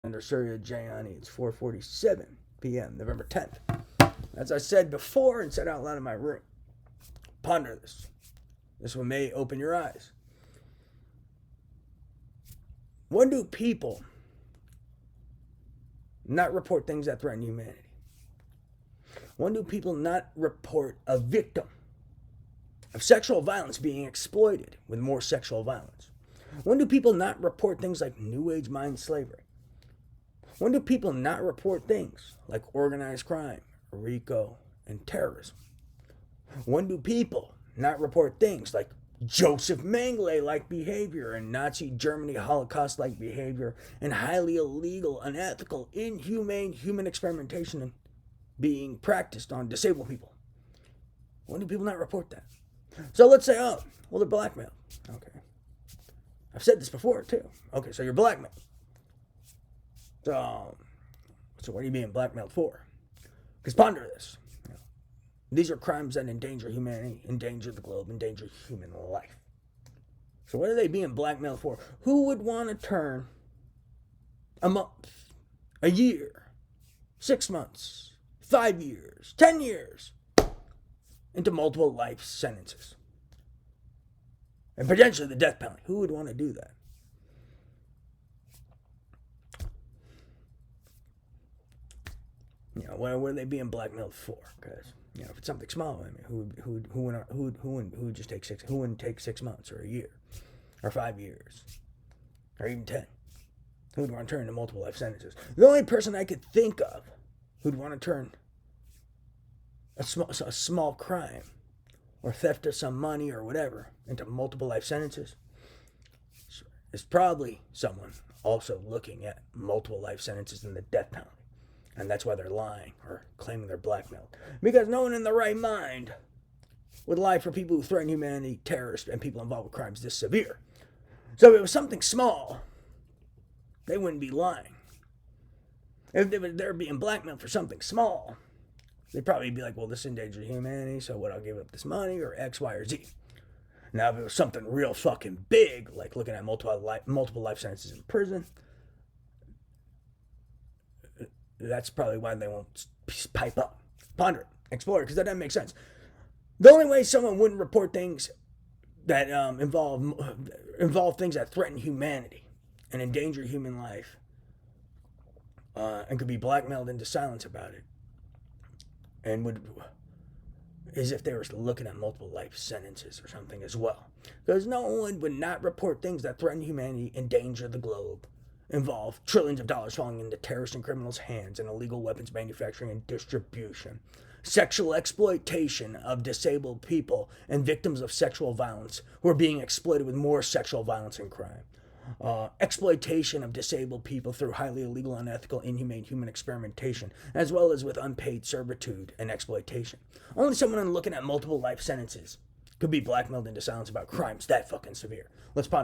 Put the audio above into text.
Under Surya Jayani. It's 4:47 p.m., November 10th. As I said before and said out loud in my room, ponder this. This one may open your eyes. When do people not report things that threaten humanity? When do people not report a victim of sexual violence being exploited with more sexual violence? When do people not report things like New Age mind slavery? When do people not report things like organized crime, RICO, and terrorism? When do people not report things like Joseph Mengele-like behavior and Nazi Germany Holocaust-like behavior and highly illegal, unethical, inhumane human experimentation being practiced on disabled people? When do people not report that? So let's say, oh, well, they're blackmailed. Okay. I've said this before, too. Okay, so you're blackmailed. So what are you being blackmailed for? Because ponder this. These are crimes that endanger humanity, endanger the globe, endanger human life. So what are they being blackmailed for? Who would want to turn a month, a year, 6 months, 5 years, 10 years into multiple life sentences? And potentially the death penalty. Who would want to do that? What are they being blackmailed for? Because if it's something small, I mean, who would just take 6? Who wouldn't take 6 months or a year, or 5 years, or even 10? Who would want to turn into multiple life sentences? The only person I could think of who'd want to turn a small crime or theft of some money or whatever into multiple life sentences is probably someone also looking at multiple life sentences and the death penalty. And that's why they're lying or claiming they're blackmailed. Because no one in their right mind would lie for people who threaten humanity, terrorists, and people involved with crimes this severe. So if it was something small, they wouldn't be lying. If they're being blackmailed for something small, they'd probably be like, well, this endangers humanity, so what, I'll give up this money, or X, Y, or Z. Now, if it was something real fucking big, like looking at multiple life sentences in prison, that's probably why they won't pipe up. Ponder it. Explore it, because that doesn't make sense. The only way someone wouldn't report things that involve things that threaten humanity and endanger human life and could be blackmailed into silence about it is if they were looking at multiple life sentences or something as well. Because no one would not report things that threaten humanity, endanger the globe, involve trillions of dollars falling into terrorists and criminals' hands, and illegal weapons manufacturing and distribution, sexual exploitation of disabled people and victims of sexual violence who are being exploited with more sexual violence and crime, exploitation of disabled people through highly illegal, unethical, inhumane human experimentation, as well as with unpaid servitude and exploitation. Only someone looking at multiple life sentences could be blackmailed into silence about crimes that fucking severe. Let's ponder.